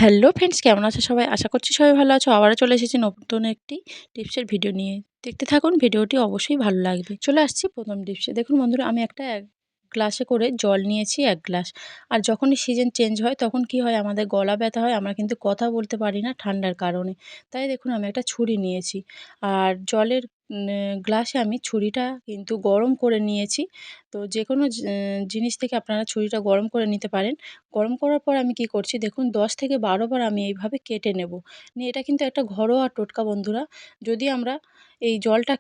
Hello friends, কেমন আছো সবাই? আশা করছি সবাই ভালো আছো। আবারও চলে এসেছি নতুন একটি টিপসের ভিডিও নিয়ে। দেখতে থাকুন, ভিডিওটি অবশ্যই ভালো লাগবে। চলে আসছি প্রথম টিপসে। দেখুন বন্ধুরা, আমি একটা এক গ্লাসে করে জল নিয়েছি ১ গ্লাস। আর যখনই সিজন চেঞ্জ হয় তখন কি হয়, আমাদের গলা ব্যথা হয়। আমরা কিন্তু কথা বলতে পারি না ঠান্ডার কারণে। তাই দেখুন আমি একটা ছুরি নিয়েছি। আর জলের গ্লাসে আমি ছুরিটা কিন্তু গরম করে নিয়েছি। তো যেকোনো জিনিস থেকে আপনারা ছুরিটা গরম করে নিতে পারেন। গরম করার পর আমি কি করছি দেখুন, ১০ থেকে ১২ বার আমি এইভাবে কেটে নেব। নিয়ে এটা কিন্তু একটা ঘরোয়া টোটকা বন্ধুরা। যদি আমরা এই জলটা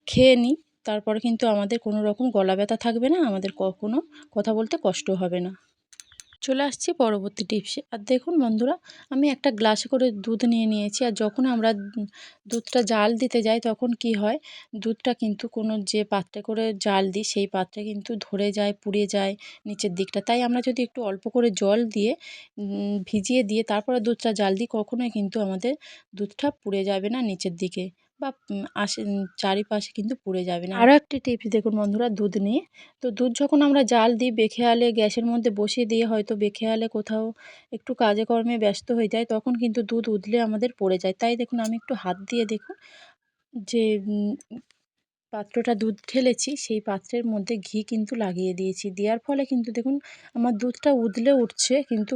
খেয়ে নিই, তারপরে কিন্তু আমাদের কোনো রকম গলা ব্যথা থাকবে না, আমাদের কখনো কথা বলতে কষ্ট হবে না। চলে আসছি পরবর্তী টিপসে। আর দেখুন বন্ধুরা, আমি একটা গ্লাসে করে দুধ নিয়ে নিয়েছি। আর যখন আমরা দুধটা জাল দিতে যাই তখন কি হয়, দুধটা কিন্তু কোনো যে পাত্রে করে জাল দিই সেই পাত্রে কিন্তু ধরে যায়, পুড়ে যায় নিচের দিকটা। তাই আমরা যদি একটু অল্প করে জল দিয়ে ভিজিয়ে দিয়ে তারপরে দুধটা জাল দিই, কখনোই কিন্তু আমাদের দুধটা পুড়ে যাবে না নিচের দিকে, বা চারিপাশে কিন্তু পুড়ে যাবে না। আরও একটি টিপস দেখুন বন্ধুরা, দুধ নিয়ে। তো দুধ যখন আমরা জাল দিই বেখেয়ালে গ্যাসের মধ্যে বসিয়ে দিয়ে, হয়তো বেখেয়ালে কোথাও একটু কাজে কর্মে ব্যস্ত হয়ে যায়, তখন কিন্তু দুধ উতলে আমাদের পড়ে যায়। তাই দেখুন আমি একটু হাত দিয়ে দেখুন যে পাত্রটা দুধ ঢেলেছি সেই পাত্রের মধ্যে ঘি কিন্তু লাগিয়ে দিয়েছি। দেওয়ার ফলে কিন্তু দেখুন আমার দুধটা উতলে উঠছে, কিন্তু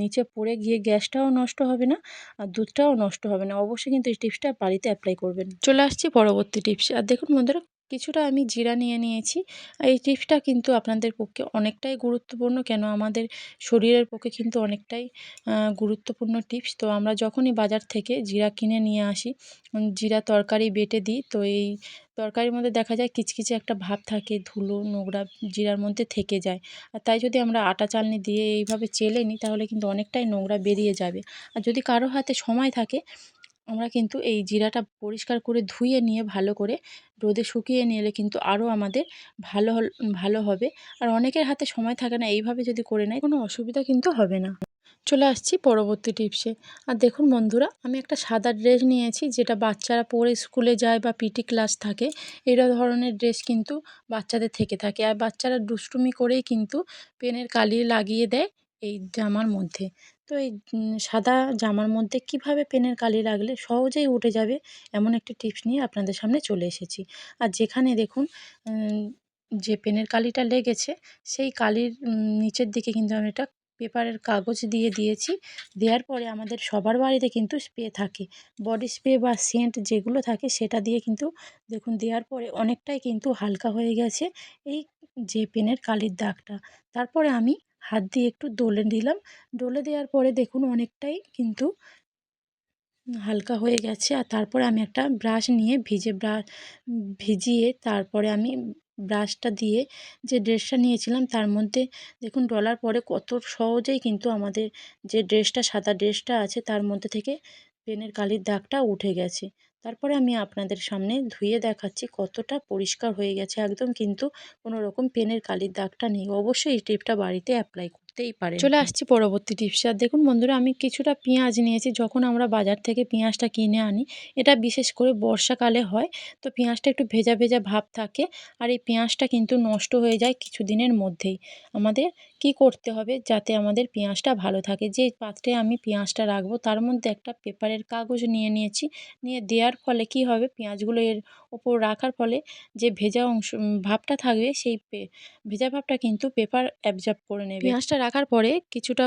নিচে পড়ে গিয়ে গ্যাসটাও নষ্ট হবে না আর দুধটাও নষ্ট হবে না। অবশ্যই কিন্তু এই টিপসটা বাড়িতে অ্যাপ্লাই করবেন। চলে আসছি পরবর্তী টিপসে। আর দেখুন বন্ধুরা, কিছুটা আমি জিরা নিয়ে নিয়েছি। এই টিপসটা কিন্তু আপনাদের পক্ষে অনেকটাই গুরুত্বপূর্ণ, কেন আমাদের শরীরের পক্ষে কিন্তু অনেকটাই গুরুত্বপূর্ণ টিপস। তো আমরা যখনই বাজার থেকে জিরা কিনে নিয়ে আসি, জিরা তরকারি বেটে দিই, তো এই তরকারির মধ্যে দেখা যায় কিচকিচে একটা ভাব থাকে, ধুলো নোংরা জিরার মধ্যে থেকে যায়। আর তাই যদি আমরা আটা চালনি দিয়ে এইভাবে চেলে নিই তাহলে কিন্তু অনেকটাই নোংরা বেরিয়ে যাবে। আর যদি কারো হাতে সময় থাকে, আমরা কিন্তু এই জিরাটা পরিষ্কার করে ধুয়ে নিয়ে ভালো করে রোদে শুকিয়ে নিলে কিন্তু আরও আমাদের ভালো হবে। আর অনেকের হাতে সময় থাকে না, এইভাবে যদি করে নেয় কোনো অসুবিধা কিন্তু হবে না। চলে আসছি পরবর্তী টিপসে। আর দেখুন বন্ধুরা, আমি একটা সাদা ড্রেস নিয়েছি, যেটা বাচ্চারা পরে স্কুলে যায় বা পিটি ক্লাস থাকে। এরা ধরনের ড্রেস কিন্তু বাচ্চাদের থেকে থাকে। আর বাচ্চারা দুষ্টুমি করেই কিন্তু পেনের কালি লাগিয়ে দেয় এই জামার মধ্যে। তো এই সাদা জামার মধ্যে কিভাবে পেনের কালি লাগলে সহজেই উঠে যাবে, এমন একটি টিপস নিয়ে আপনাদের সামনে চলে এসেছি। আর যেখানে দেখুন উম যে পেনের কালিটা লেগেছে, সেই কালির নিচের দিকে কিন্তু আমি একটা পেপারের কাগজ দিয়ে দিয়েছি। দেওয়ার পরে আমাদের সবার বাড়িতে কিন্তু স্প্রে থাকে, বডি স্প্রে বা সেন্ট যেগুলো থাকে সেটা দিয়ে কিন্তু দেখুন দেওয়ার পরে অনেকটাই কিন্তু হালকা হয়ে গেছে এই যে পেনের কালির দাগটা। তারপরে আমি হাত দিয়ে একটু ডলে দিলাম। ডলে দেওয়ার পরে দেখুন অনেকটাই কিন্তু হালকা হয়ে গেছে। আর তারপরে আমি একটা ব্রাশ নিয়ে ভিজিয়ে তারপরে আমি ব্রাশটা দিয়ে যে ড্রেসটা নিয়েছিলাম তার মধ্যে দেখুন ডলার পরে কত সহজেই কিন্তু আমাদের যে ড্রেসটা সাদা ড্রেসটা আছে তার মধ্যে থেকে পেনের কালির দাগটা উঠে গেছে। তারপরে আমি আপনাদের সামনে ধুয়ে দেখাচ্ছি কতটা পরিষ্কার হয়ে গেছে, একদম কিন্তু কোনো রকম পেনের কালির দাগটা নেই। অবশ্যই এই টিপটা বাড়িতে অ্যাপ্লাই করতেই পারেন। চলে আসছি পরবর্তী টিপসে। আর দেখুন বন্ধুরা, আমি কিছুটা পেঁয়াজ নিয়েছি। যখন আমরা বাজার থেকে পেঁয়াজটা কিনে আনি, এটা বিশেষ করে বর্ষাকালে হয়, তো পেঁয়াজটা একটু ভেজা ভেজা ভাব থাকে। আর এই পেঁয়াজটা কিন্তু নষ্ট হয়ে যায় কিছুদিনের মধ্যেই। আমাদের কি করতে হবে যাতে আমাদের পেঁয়াজটা ভালো থাকে, যে পাত্রে আমি পেঁয়াজটা রাখবো তার মধ্যে একটা পেপারের কাগজ নিয়ে নিয়েছি। নিয়ে দেওয়ার ফলে কি হবে, পেঁয়াজগুলো এর ওপর রাখার ফলে যে ভেজা অংশ ভাবটা থাকবে, সেই ভেজা ভাবটা কিন্তু পেপার অ্যাবজর্ব করে নেবে। পেঁয়াজটা রাখার পরে কিছুটা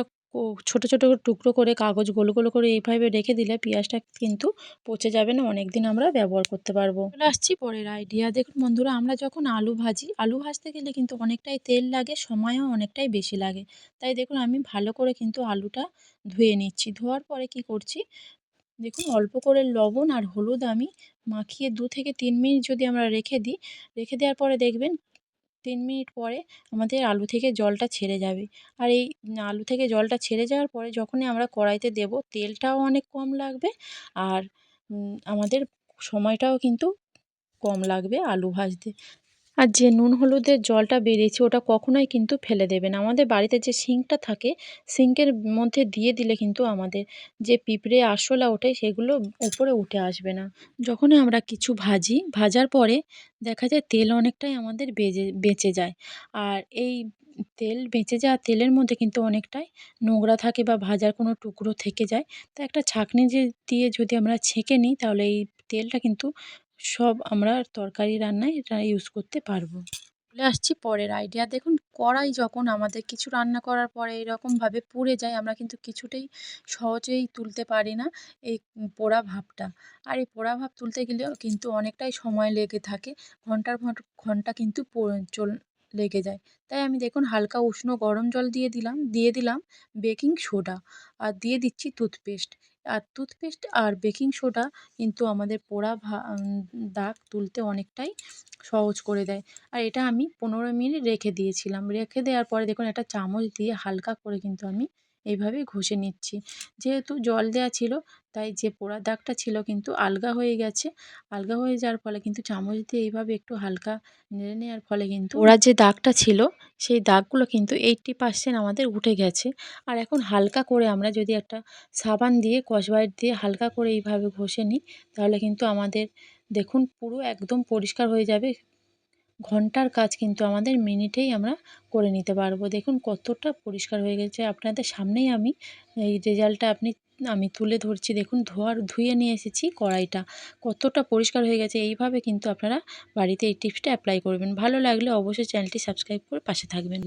ছোট ছোট টুকরো করে কাগজ গোল গোল করে এইভাবে রেখে দিলে পেঁয়াজটা কিন্তু পচে যাবে না, অনেকদিন আমরা ব্যবহার করতে পারবো। চলে আসছি পরের আইডিয়া। দেখুন বন্ধুরা, আমরা যখন আলু ভাজি, আলু ভাজতে গেলে কিন্তু অনেকটাই তেল লাগে, সময়ও অনেকটাই বেশি লাগে। তাই দেখুন আমি ভালো করে কিন্তু আলুটা ধুয়ে নিচ্ছি। ধোয়ার পরে কি করছি দেখুন, অল্প করে লবণ আর হলুদ আমি মাখিয়ে 2 থেকে 3 মিনিট যদি আমরা রেখে দিই, রেখে দেওয়ার পরে দেখবেন ৩ মিনিট পরে আমাদের আলু থেকে জলটা ছেড়ে যাবে। আর এই আলু থেকে জলটা ছেড়ে যাওয়ার পরে যখনই আমরা কড়াইতে দেব, তেলটাও অনেক কম লাগবে আর আমাদের সময়টাও কিন্তু কম লাগবে আলু ভাজতে। আর যে নুন হলুদের জলটা বেরিয়েছে ওটা কখনোই কিন্তু ফেলে দেবেন। আমাদের বাড়িতে যে সিঙ্কটা থাকে, সিঙ্কের মধ্যে দিয়ে দিলে কিন্তু আমাদের যে পিঁপড়ে, আরশোলা ওঠে সেগুলো উপরে উঠে আসবে না। যখনই আমরা কিছু ভাজি, ভাজার পরে দেখা যায় তেল অনেকটাই আমাদের বেঁচে যায়। আর এই তেল বেঁচে যাওয়া তেলের মধ্যে কিন্তু অনেকটাই নোংরা থাকে বা ভাজার কোনো টুকরো থেকে যায়। তো একটা ছাঁকনি দিয়ে যদি আমরা ছেঁকে নিই তাহলে এই তেলটা কিন্তু সব আমরা তরকারি রান্নায় এটা ইউজ করতে পারবো। চলে আসছি পরের আইডিয়া। দেখুন কড়াই যখন আমাদের কিছু রান্না করার পরে এরকমভাবে পুড়ে যায় আমরা কিন্তু কিছুতেই সহজেই তুলতে পারি না এই পোড়া ভাবটা। আর এই পোড়া ভাব তুলতে গেলেও কিন্তু অনেকটাই সময় লেগে থাকে। ঘন্টার পর ঘন্টা কিন্তু লেগে যায়। তাই আমি দেখুন হালকা উষ্ণ গরম জল দিয়ে দিলাম বেকিং সোডা আর দিয়ে দিচ্ছি টুথপেস্ট। আর টুথপেস্ট আর বেকিং সোডা কিন্তু আমাদের পোড়া দাগ তুলতে অনেকটাই সহজ করে দেয়। আর এটা আমি ১৫ মিনিট রেখে দিয়েছিলাম। রেখে দেওয়ার পরে দেখুন একটা চামচ দিয়ে হালকা করে কিন্তু আমি এইভাবে ঘষে নিচ্ছি। যেহেতু জল দেওয়া ছিল তাই যে পোড়া দাগটা ছিল কিন্তু আলগা হয়ে গেছে। আলগা হয়ে যাওয়ার ফলে কিন্তু চামচ দিয়ে এইভাবে একটু হালকা নেড়ে নেওয়ার ফলে কিন্তু পোড়া যে দাগটা ছিল সেই দাগগুলো কিন্তু 80% আমাদের উঠে গেছে। আর এখন হালকা করে আমরা যদি একটা সাবান দিয়ে স্কচব্রাইট দিয়ে হালকা করে এইভাবে ঘষে নিই তাহলে কিন্তু আমাদের দেখুন পুরো একদম পরিষ্কার হয়ে যাবে। ঘন্টার কাজ কিন্তু আমাদের মিনিটেই আমরা করে নিতে পারবো। দেখুন কতটা পরিষ্কার হয়ে গেছে আপনাদের সামনেই আমি এই রেজাল্টটা আমি তুলে ধরছি। দেখুন ধুয়ে নিয়ে এসেছি কড়াইটা। কতটা পরিষ্কার হয়ে গেছে। এইভাবে কিন্তু আপনারা বাড়িতে এই টিপসটা অ্যাপ্লাই করবেন। ভালো লাগলে অবশ্যই চ্যানেলটি সাবস্ক্রাইব করে পাশে থাকবেন।